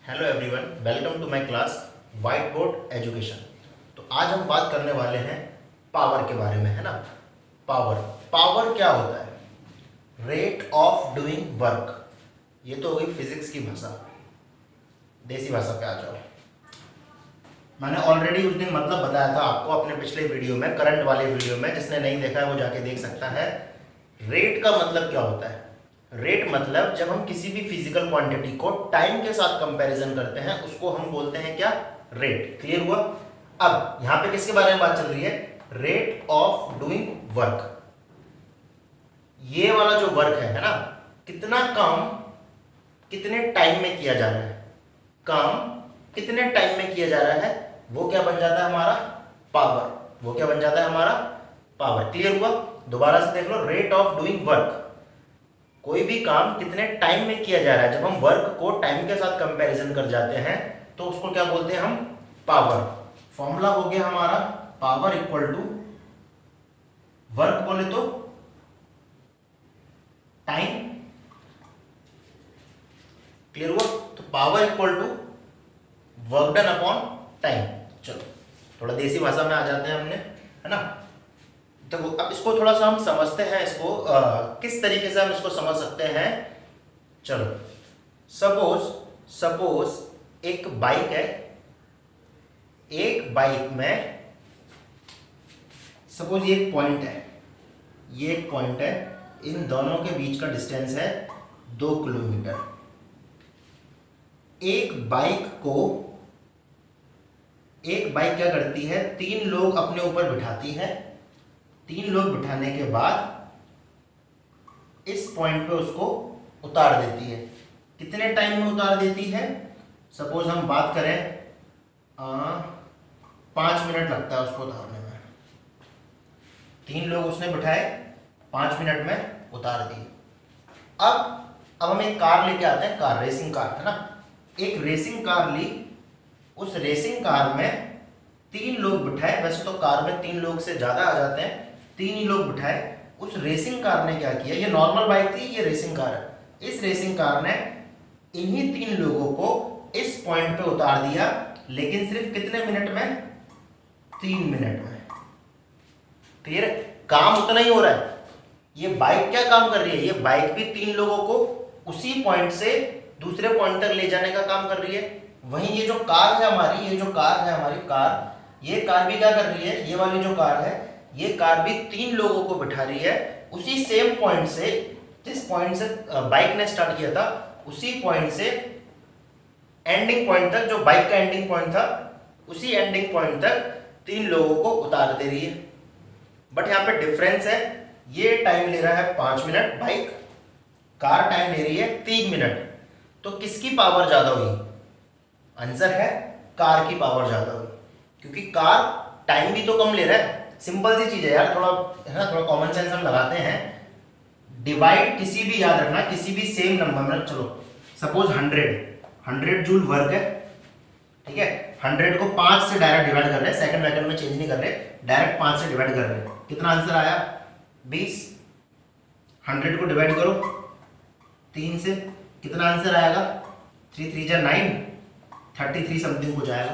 Hello everyone, welcome to my class white board education. तो आज हम बात करने वाले हैं पावर के बारे में, है ना। पावर पावर क्या होता है? Rate of doing work. ये तो हो गई फिजिक्स की भाषा। देसी भाषा पे आ जाओ। मैंने ऑलरेडी उस दिन मतलब बताया था आपको अपने पिछले वीडियो में, करंट वाले वीडियो में। जिसने नहीं देखा है वो जाके देख सकता है। रेट का मतलब क्या होता है? रेट मतलब जब हम किसी भी फिजिकल क्वांटिटी को टाइम के साथ कंपैरिजन करते हैं उसको हम बोलते हैं क्या? रेट। क्लियर हुआ? अब यहां पे किसके बारे में बात चल रही है? Rate of doing work. ये वाला जो वर्क है ना, कितना काम कितने टाइम में किया जा रहा है, काम कितने टाइम में किया जा रहा है, वो क्या बन जाता है? हमारा पावर। वो क्या बन जाता है? हमारा पावर। क्लियर हुआ? दोबारा से देख लो, रेट ऑफ डूइंग वर्क, कोई भी काम कितने टाइम में किया जा रहा है। जब हम वर्क को टाइम के साथ कंपैरिजन कर जाते हैं तो उसको क्या बोलते हैं हम? पावर। फॉर्मूला हो गया हमारा पावर इक्वल टू वर्क बोले तो टाइम। क्लियर हुआ? तो power equal to work done upon time. चलो थोड़ा देसी भाषा में आ जाते हैं हमने, है ना। तो अब इसको थोड़ा सा हम समझते हैं। इसको किस तरीके से हम इसको समझ सकते हैं? चलो, सपोज एक बाइक है। एक बाइक में सपोज ये एक पॉइंट है, ये एक पॉइंट है, इन दोनों के बीच का डिस्टेंस है 2 किलोमीटर। एक बाइक क्या करती है? 3 लोग अपने ऊपर बिठाती है। 3 लोग बिठाने के बाद इस पॉइंट पे उसको उतार देती है। कितने टाइम में उतार देती है? सपोज हम बात करें 5 मिनट लगता है उसको उतारने में। 3 लोग उसने बिठाए, 5 मिनट में उतार दिए। अब हम एक कार लेके आते हैं, कार, रेसिंग कार, है ना। एक रेसिंग कार ली। उस रेसिंग कार में 3 लोग बिठाए। वैसे तो कार में 3 लोग से ज्यादा आ जाते हैं, 3 ही लोग बिठाए। उस रेसिंग कार ने क्या किया? ये नॉर्मल बाइक थी, ये रेसिंग कार है। इस रेसिंग कार ने इन्हीं 3 लोगों को इस पॉइंट पे उतार दिया, लेकिन सिर्फ कितने मिनट में? 3 मिनट में। क्लियर है? काम उतना ही हो रहा है। ये बाइक क्या काम कर रही है? ये बाइक भी 3 लोगों को उसी पॉइंट से दूसरे पॉइंट तक ले जाने का काम कर रही है। वहीं ये जो कार है हमारी, ये जो कार है हमारी कार, ये कार भी क्या कर रही है? ये वाली जो कार है, ये कार भी 3 लोगों को बिठा रही है उसी सेम पॉइंट से, जिस पॉइंट से बाइक ने स्टार्ट किया था, उसी पॉइंट से एंडिंग पॉइंट तक, जो बाइक का एंडिंग पॉइंट था, उसी एंडिंग पॉइंट तक 3 लोगों को उतार दे रही है। बट यहाँ पे डिफरेंस है, ये टाइम ले रहा है 5 मिनट बाइक, कार टाइम ले रही है 3 मिनट। तो किसकी पावर ज्यादा हुई? आंसर है कार की पावर ज्यादा हुई, क्योंकि कार टाइम भी तो कम ले रहा है। सिंपल सी चीज है यार, थोड़ा है ना, थोड़ा कॉमन सेंस हम लगाते हैं। डिवाइड किसी भी, याद रखना, किसी भी सेम नंबर में, चलो सपोज 100 जूल वर्क है, ठीक है। 100 को 5 से डायरेक्ट डिवाइड कर रहे हैं, सेकंड वैकंड में चेंज नहीं कर रहे, डायरेक्ट 5 से डिवाइड कर रहे हैं। कितना आंसर आया? 20। 100 को डिवाइड करो 3 से, कितना आंसर आएगा? 3 3 जा 9, 33 समथिंग हो जाएगा।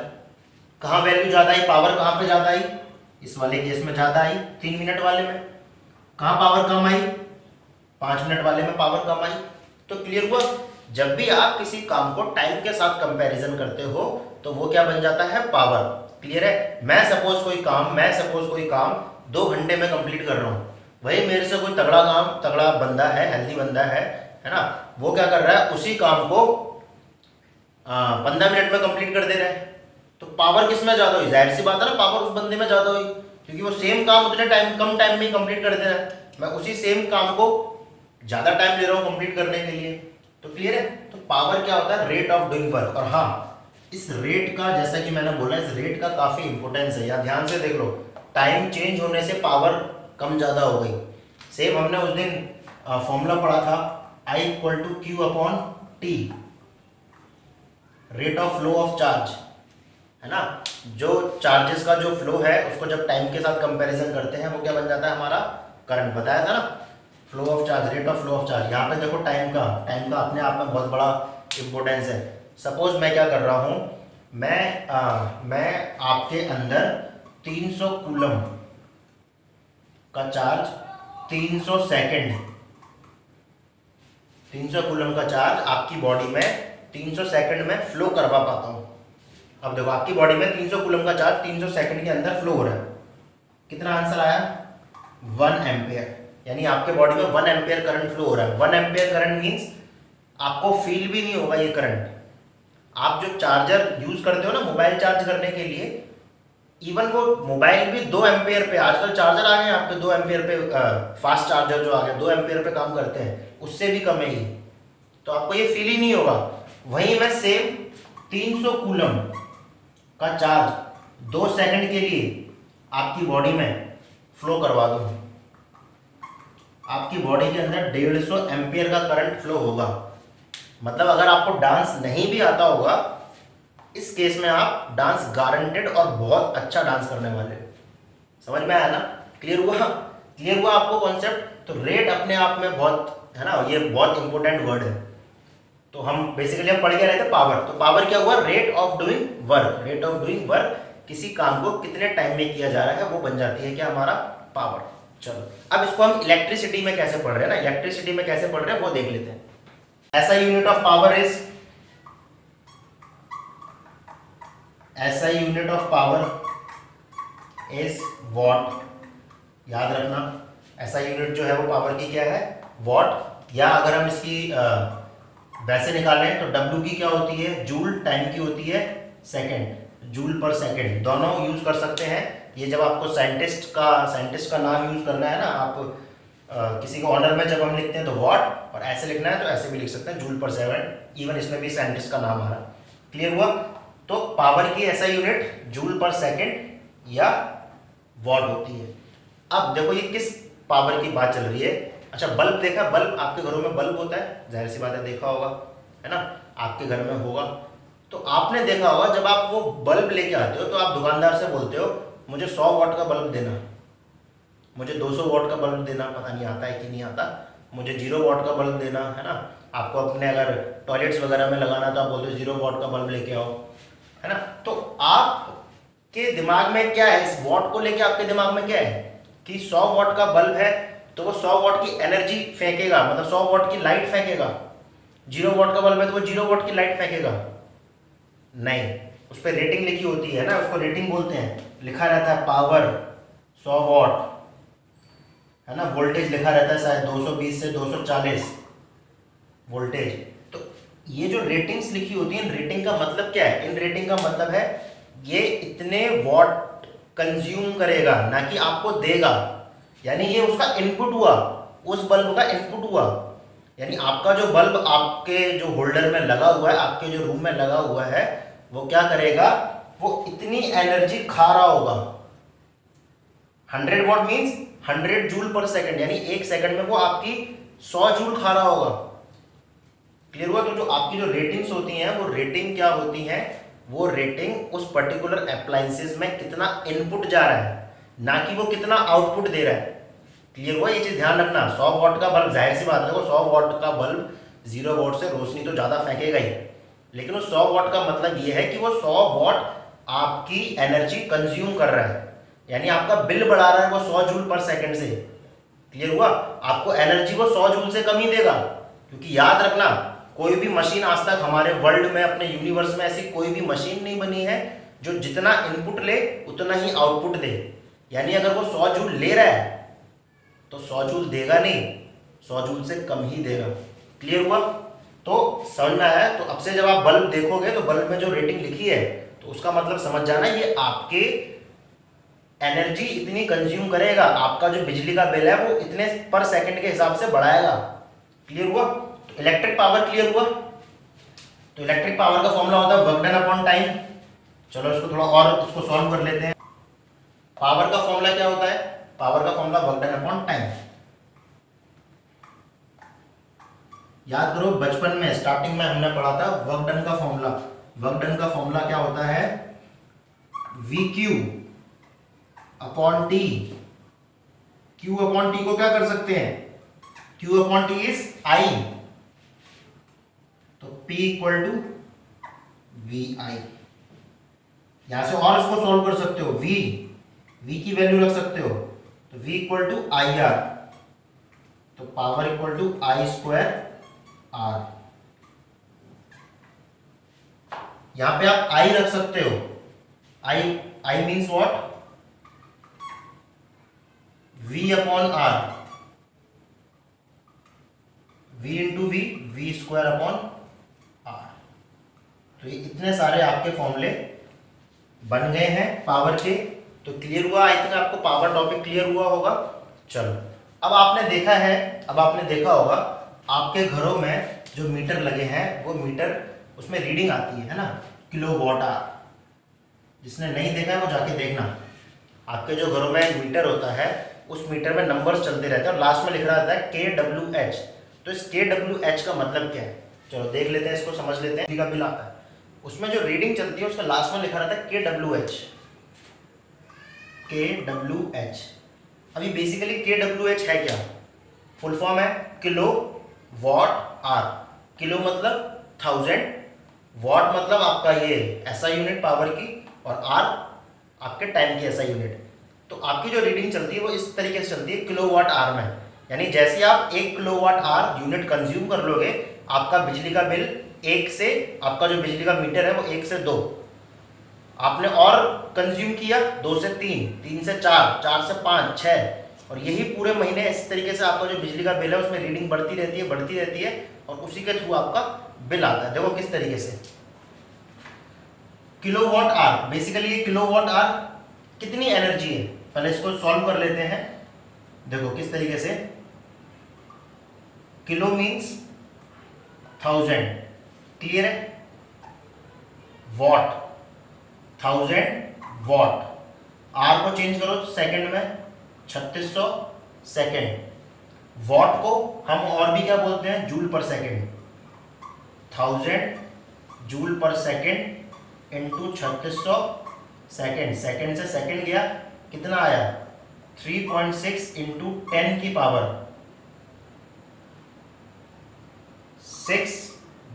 कहाँ वैल्यू ज्यादा आई? पावर कहाँ पे ज्यादा आई? इस वाले केस में ज्यादा आई, 3 मिनट वाले में। कहाँ पावर कम आई? 5 मिनट वाले में पावर कम आई। तो क्लियर हुआ? जब भी आप किसी काम को टाइम के साथ कंपैरिजन करते हो तो वो क्या बन जाता है? पावर। क्लियर है? मैं सपोज कोई काम 2 घंटे में कंप्लीट कर रहा हूँ। वही मेरे से कोई तगड़ा बंदा है, हेल्दी बंदा है ना, वो क्या कर रहा है? उसी काम को 15 मिनट में कंप्लीट कर दे रहा है। तो पावर किस में ज्यादा हुई? जाहिर सी बात है ना, पावर उस बंदे में ज्यादा हुई, क्योंकि वो सेम काम उतने कम टाइम में कंप्लीट कर दे रहा है। मैं उसी सेम काम को ज्यादा टाइम ले रहा हूँ कंप्लीट करने के लिए। तो क्लियर है? तो पावर क्या होता है? Rate of doing work. और हाँ, इस रेट का, जैसा कि मैंने बोला, इस रेट का काफी इंपॉर्टेंस है। यार ध्यान से देख लो, टाइम चेंज होने से पावर कम ज्यादा हो गई। सेम हमने उस दिन फॉर्मूला पढ़ा था, I equal to Q upon T, rate of flow of charge, है ना। जो चार्जेस का जो फ्लो है उसको जब टाइम के साथ कंपैरिजन करते हैं वो क्या बन जाता है? हमारा करंट। बताया था ना, flow of charge, rate of flow of charge. यहाँ पे देखो टाइम का अपने आप में बहुत बड़ा इम्पोर्टेंस है। सपोज मैं क्या कर रहा हूँ, मैं आपके अंदर 300 कूलम का चार्ज 300 सेकंड, 300 कूलम का चार्ज आपकी बॉडी में 300 सेकंड में फ्लो करवा पाता हूँ। अब देखो आपकी बॉडी में 300 कूलम का चार्ज 300 सेकंड के अंदर फ्लो हो रहा है। कितना आंसर आया? 1 एम्पियर। यानी आपके बॉडी में 1 एम्पियर करंट फ्लो हो रहा है। 1 एम्पियर करंट मीन्स आपको फील भी नहीं होगा ये करंट। आप जो चार्जर यूज करते हो ना मोबाइल चार्ज करने के लिए, इवन वो मोबाइल भी 2 एम्पियर पे, आजकल चार्जर आ गए आपके 2 एम्पियर पे, फास्ट चार्जर जो आ गए 2 एम्पियर पे काम करते हैं, उससे भी कम है ये, तो आपको ये फील ही नहीं होगा। वहीं मैं सेम 300 कूलम का चार्ज 2 सेकंड के लिए आपकी बॉडी में फ्लो करवा दूं, आपकी बॉडी के अंदर 150 एम्पियर का करंट फ्लो होगा। मतलब अगर आपको डांस नहीं भी आता होगा, इस केस में आप डांस गारंटेड और बहुत अच्छा डांस करने वाले हो। समझ में आया ना? क्लियर हुआ? क्लियर हुआ आपको कॉन्सेप्ट? तो रेट अपने आप में बहुत है ना, ये बहुत इंपॉर्टेंट वर्ड है। तो हम बेसिकली हम पढ़ के रहे थे पावर। तो पावर क्या हुआ? Rate of doing work. Rate of doing work, किसी काम को कितने टाइम में किया जा रहा है, वो बन जाती है क्या? हमारा पावर। चलो अब इसको हम इलेक्ट्रिसिटी में कैसे पढ़ रहे हैं ना, इलेक्ट्रिसिटी में कैसे पढ़ रहे हैं वो देख लेते हैं। ऐसा यूनिट ऑफ पावर इज, ऐसा unit of power is what. याद रखना ऐसा यूनिट जो है वो पावर की क्या है? वॉट। या अगर हम इसकी वैसे निकालें तो W की क्या होती है? जूल। टाइम की होती है सेकंड, जूल पर सेकंड। दोनों यूज कर सकते हैं। ये जब आपको साइंटिस्ट का नाम यूज करना है ना, आप किसी को ऑनर में जब हम लिखते हैं तो वॉट, और ऐसे लिखना है तो ऐसे भी लिख सकते हैं, जूल पर सेकंड। इवन इसमें भी साइंटिस्ट का नाम आ रहा। क्लियर हुआ? तो पावर की ऐसा यूनिट जूल पर सेकंड या वॉट होती है। अब देखो ये किस पावर की बात चल रही है। अच्छा बल्ब देखा? बल्ब आपके घरों में बल्ब होता है, जाहिर सी बात है देखा होगा, है ना, आपके घर में होगा। तो आपने देखा होगा जब आप वो बल्ब लेके आते हो तो आप दुकानदार से बोलते हो मुझे 100 वॉट का बल्ब देना, मुझे 200 वॉट का बल्ब देना, पता नहीं आता है कि नहीं आता, मुझे 0 वॉट का बल्ब देना, है ना। आपको अपने अगर टॉयलेट्स वगैरह में लगाना तो आप बोलते हो 0 वॉट का बल्ब लेके आओ, है ना। तो आपके दिमाग में क्या है, इस वॉट को लेके आपके दिमाग में क्या है कि 100 वॉट का बल्ब है तो वो 100 वॉट की एनर्जी फेंकेगा, मतलब 100 वॉट की लाइट फेंकेगा। 0 वॉट का बल्ब है तो वो 0 वॉट की लाइट फेंकेगा नहीं, उस पर रेटिंग लिखी होती है ना, उसको रेटिंग बोलते हैं। लिखा रहता है पावर 100 वॉट, है ना। वोल्टेज लिखा रहता है शायद 220 से 240 वोल्टेज। तो ये जो रेटिंग्स लिखी होती है, इन रेटिंग का मतलब क्या है? इन रेटिंग का मतलब है ये इतने वॉट कंज्यूम करेगा, ना कि आपको देगा। यानी ये उसका इनपुट हुआ, उस बल्ब का इनपुट हुआ। यानी आपका जो बल्ब आपके जो होल्डर में लगा हुआ है, आपके जो रूम में लगा हुआ है, वो क्या करेगा? वो इतनी एनर्जी खा रहा होगा। 100 वॉट मीन्स 100 जूल पर सेकंड, यानी 1 सेकंड में वो आपकी 100 जूल खा रहा होगा। क्लियर हुआ? तो जो आपकी जो रेटिंग्स होती हैं वो रेटिंग क्या होती हैं? वो रेटिंग उस पर्टिकुलर अप्लायंसेस में कितना इनपुट जा रहा है, ना कि वो कितना आउटपुट दे रहा है। क्लियर हुआ? ये चीज ध्यान रखना। 100 वॉट का बल्ब, जाहिर सी बात है, 100 वॉट का बल्ब 0 वॉट से रोशनी तो ज्यादा फेंकेगा ही, लेकिन उस 100 वॉट का मतलब ये है कि वो 100 वॉट आपकी एनर्जी कंज्यूम कर रहा है, यानी आपका बिल बढ़ा रहा है वो 100 जूल पर सेकंड से। क्लियर हुआ? आपको एनर्जी वो 100 जूल से कम ही देगा, क्योंकि याद रखना कोई भी मशीन आज तक हमारे वर्ल्ड में, अपने यूनिवर्स में ऐसी कोई भी मशीन नहीं बनी है जो जितना इनपुट ले उतना ही आउटपुट दे। यानी अगर वो 100 जूल ले रहा है तो 100 जूल देगा नहीं, 100 जूल से कम ही देगा। क्लियर हुआ? तो समझ में आया? तो अब से जब आप बल्ब देखोगे तो बल्ब में जो रेटिंग लिखी है तो उसका मतलब समझ जाना ये आपके एनर्जी इतनी कंज्यूम करेगा, आपका जो बिजली का बिल है वो इतने पर सेकंड के हिसाब से बढ़ाएगा। क्लियर हुआ? तो इलेक्ट्रिक पावर क्लियर हुआ? तो इलेक्ट्रिक पावर का फॉर्मूला होता है वर्क डन अपॉन टाइम। चलो इसको थोड़ा और इसको सॉल्व कर लेते हैं। पावर का फॉर्मूला क्या होता है? पावर का formula work done upon time. याद करो बचपन में स्टार्टिंग में हमने पढ़ा था वर्क डन का फॉर्मूला। वर्क डन का फॉर्मूला क्या होता है? We Q upon T. Q upon T को क्या कर सकते हैं? Q upon T is I. तो P इक्वल टू वी आई, यहां से और इसको सॉल्व कर सकते हो, V की वैल्यू रख सकते हो, तो V equal to I R, तो power equal to I square R. यहां पे आप I रख सकते हो, I means what, V upon R, V into V square upon R. तो ये इतने सारे आपके फॉर्मूले बन गए हैं पावर के। तो क्लियर हुआ, आई थिंक आपको पावर टॉपिक क्लियर हुआ होगा। चलो, अब आपने देखा होगा आपके घरों में जो मीटर लगे हैं वो मीटर, उसमें रीडिंग आती है ना, किलोवाट आवर। जिसने नहीं देखा है वो जाके देखना, आपके जो घरों में मीटर होता है उस मीटर में नंबर्स चलते रहते हैं और लास्ट में लिख रहा है KWH। तो इस KWH का मतलब क्या है, चलो देख लेते हैं, इसको समझ लेते हैं। का बिल आता है, उसमें जो रीडिंग चलती है उसका लास्ट में लिखा रहता है KWH। अभी बेसिकली KWH है क्या, फुल फॉर्म है किलो वॉट आर। किलो मतलब 1000, वॉट मतलब आपका ये ऐसा यूनिट पावर की, और आर आपके टाइम की ऐसा यूनिट। तो आपकी जो रीडिंग चलती है वो इस तरीके से चलती है किलोवाट आवर में, यानी जैसे आप 1 किलोवाट आवर यूनिट कंज्यूम कर लोगे, आपका बिजली का बिल 1 से, आपका जो बिजली का मीटर है वो 1 से 2, आपने और कंज्यूम किया 2 से 3, 3 से 4, 4 से 5, 6, और यही पूरे महीने इस तरीके से आपका जो बिजली का बिल है उसमें रीडिंग बढ़ती रहती है और उसी के थ्रू आपका बिल आता है। देखो किस तरीके से, किलोवाट आवर, बेसिकली ये किलोवाट आवर कितनी एनर्जी है, पहले इसको सॉल्व कर लेते हैं। देखो किस तरीके से, किलो मीन्स 1000, क्लियर है, वॉट 1000 वॉट, आर को चेंज करो सेकंड में 3600 सेकंड, वॉट को हम और भी क्या बोलते हैं, जूल पर सेकंड, 1000 जूल पर सेकंड इंटू 3600 सेकंड, सेकंड से सेकंड गया, कितना आया 3.6 इंटू 10 की पावर 6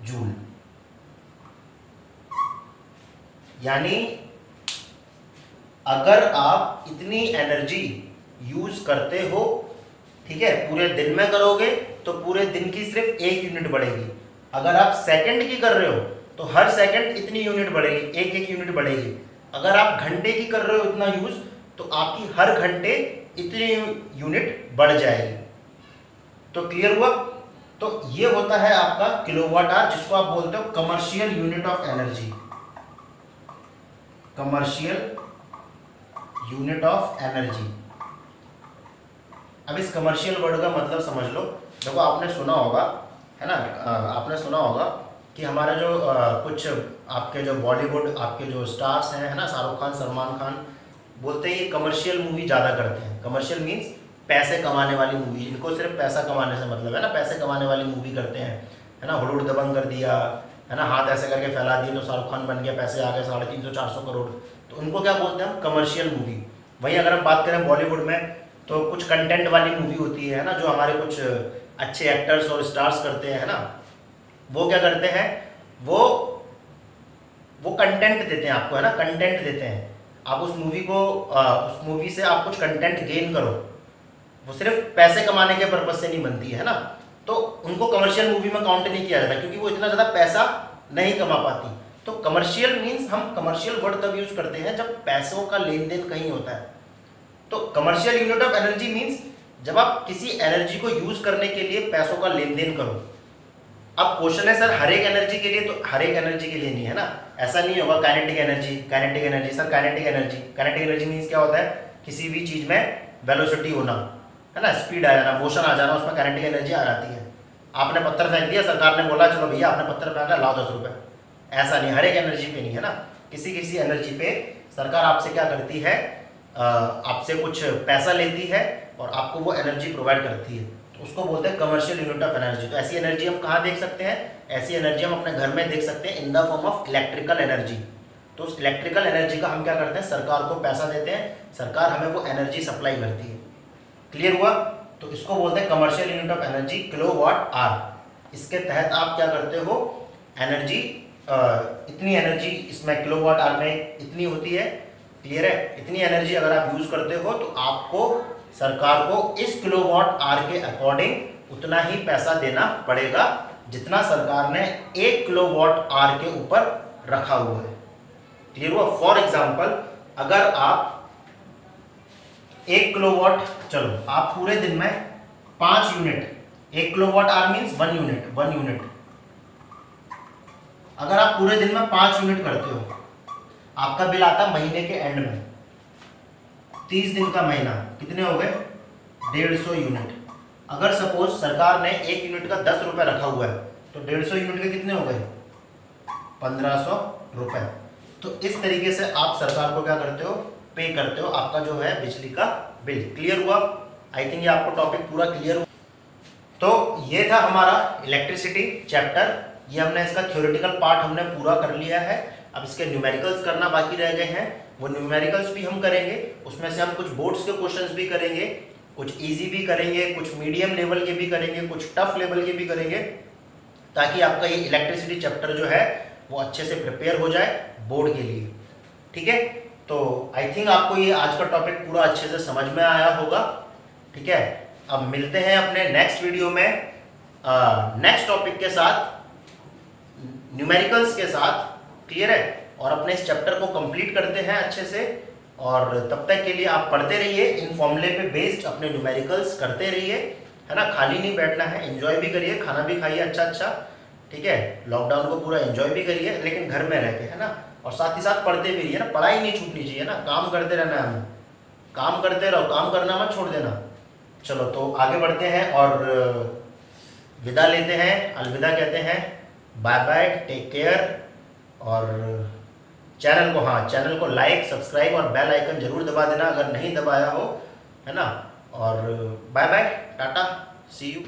जूल। यानी अगर आप इतनी एनर्जी यूज करते हो, ठीक है, पूरे दिन में करोगे तो पूरे दिन की सिर्फ 1 यूनिट बढ़ेगी। अगर आप सेकंड की कर रहे हो तो हर सेकंड इतनी यूनिट बढ़ेगी, 1 यूनिट बढ़ेगी। अगर आप घंटे की कर रहे हो इतना यूज, तो आपकी हर घंटे इतनी यूनिट बढ़ जाएगी। तो क्लियर हुआ। तो ये होता है आपका किलोवाट आवर, जिसको आप बोलते हो commercial unit of energy, commercial unit of energy. अब इस कमर्शियल वर्ड का मतलब समझ लो। देखो आपने सुना होगा, है ना, आपने सुना होगा कि हमारे जो कुछ आपके जो बॉलीवुड आपके जो स्टार्स हैं, है ना, शाहरुख खान, सलमान खान, बोलते हैं ये कमर्शियल मूवी ज़्यादा करते हैं। कमर्शियल मीन्स पैसे कमाने वाली मूवी, इनको सिर्फ पैसा कमाने से मतलब है ना, पैसे कमाने वाली मूवी करते हैं, है ना, हुडुड दबंग कर दिया, है ना, हाथ ऐसे करके फैला दिए तो शाहरुख खान बन गया, पैसे आ गए 350-400 करोड़। तो उनको क्या बोलते हैं हम, कमर्शियल मूवी। वहीं अगर हम बात करें बॉलीवुड में, तो कुछ कंटेंट वाली मूवी होती है ना, जो हमारे कुछ अच्छे एक्टर्स और स्टार्स करते हैं, है ना, वो क्या करते हैं, वो कंटेंट देते हैं आपको, है ना, कंटेंट देते हैं। आप उस मूवी से आप कुछ कंटेंट गेन करो, वो सिर्फ पैसे कमाने के पर्पज से नहीं बनती है ना, तो उनको कमर्शियल मूवी में काउंट नहीं किया जाता, क्योंकि वो इतना ज़्यादा पैसा नहीं कमा पाती। तो कमर्शियल मीन्स, हम कमर्शियल वर्ड तब यूज करते हैं जब पैसों का लेन देन कहीं होता है। तो commercial unit of energy means जब आप किसी एनर्जी को यूज करने के लिए पैसों का लेन देन करो। अब क्वेश्चन है सर हर एक एनर्जी के लिए, तो हर एक एनर्जी के लिए नहीं है ना, ऐसा नहीं होगा। Kinetic energy sir, kinetic energy means क्या होता है, किसी भी चीज में वेलोसिटी होना, है ना, स्पीड आ जाना, मोशन आ जाना, उसमें काइनेटिक एनर्जी आ जाती है। आपने पत्थर फेंक दिया, सरकार ने बोला चलो भैया आपने पत्थर फेंका, लाओ 10 रुपए, ऐसा नहीं, हर एक एनर्जी पे नहीं है ना। किसी एनर्जी पे सरकार आपसे क्या करती है, आपसे कुछ पैसा लेती है और आपको वो एनर्जी प्रोवाइड करती है, तो उसको बोलते हैं कमर्शियल यूनिट ऑफ एनर्जी। तो ऐसी एनर्जी हम कहाँ देख सकते हैं, ऐसी एनर्जी हम अपने घर में देख सकते हैं in the form of electrical energy. तो उस इलेक्ट्रिकल एनर्जी का हम क्या करते हैं, सरकार को पैसा देते हैं, सरकार हमें वो एनर्जी सप्लाई करती है। क्लियर हुआ। तो इसको बोलते हैं commercial unit of energy, kilowatt hour. इसके तहत आप क्या करते हो, एनर्जी इतनी एनर्जी इसमें किलोवाट आवर में इतनी होती है, क्लियर है। इतनी एनर्जी अगर आप यूज करते हो तो आपको सरकार को इस किलोवाट आवर के अकॉर्डिंग उतना ही पैसा देना पड़ेगा जितना सरकार ने 1 किलोवाट आवर के ऊपर रखा हुआ है, क्लियर हुआ। फॉर एग्जांपल अगर आप 1 किलोवाट, चलो आप पूरे दिन में 5 unit, 1 kilowatt hour means 1 unit, अगर आप पूरे दिन में 5 यूनिट करते हो, आपका बिल आता महीने के एंड में, 30 दिन का महीना, कितने हो गए 150 यूनिट। अगर सपोज सरकार ने 1 यूनिट का 10 रुपये रखा हुआ है तो 150 यूनिट के कितने हो गए 1500 रुपये। तो इस तरीके से आप सरकार को क्या करते हो, पे करते हो आपका जो है बिजली का बिल, क्लियर हुआ। आई थिंक ये आपको टॉपिक पूरा क्लियर हुआ। तो ये था हमारा इलेक्ट्रिसिटी चैप्टर, ये हमने इसका थ्योरेटिकल पार्ट हमने पूरा कर लिया है। अब इसके न्यूमेरिकल्स करना बाकी रह गए हैं, वो न्यूमेरिकल्स भी हम करेंगे। उसमें से हम कुछ बोर्ड्स के क्वेश्चंस भी करेंगे, कुछ इजी भी करेंगे, कुछ मीडियम लेवल के भी करेंगे, कुछ टफ लेवल के भी करेंगे, ताकि आपका ये इलेक्ट्रिसिटी चैप्टर जो है वो अच्छे से प्रिपेयर हो जाए बोर्ड के लिए, ठीक है। तो आई थिंक आपको ये आज का टॉपिक पूरा अच्छे से समझ में आया होगा, ठीक है। अब मिलते हैं अपने नेक्स्ट वीडियो में नेक्स्ट टॉपिक के साथ, न्यूमेरिकल्स के साथ, क्लियर है। और अपने इस चैप्टर को कंप्लीट करते हैं अच्छे से। और तब तक के लिए आप पढ़ते रहिए, इन फॉर्मूले पे बेस्ड अपने न्यूमेरिकल्स करते रहिए, है ना। खाली नहीं बैठना है, एंजॉय भी करिए, खाना भी खाइए अच्छा अच्छा, ठीक है। लॉकडाउन को पूरा एंजॉय भी करिए, लेकिन घर में रह के, है ना। और साथ ही साथ पढ़ते भी रहिए ना, पढ़ाई नहीं छूटनी चाहिए ना, काम करते रहना है हमें, काम करते रहो, काम करना मत छोड़ देना। चलो तो आगे बढ़ते हैं और विदा लेते हैं, अलविदा कहते हैं, बाय बाय, टेक केयर। और चैनल को, हाँ चैनल को लाइक, सब्सक्राइब और बेल आइकन जरूर दबा देना अगर नहीं दबाया हो, है ना। और bye bye, tata, see you.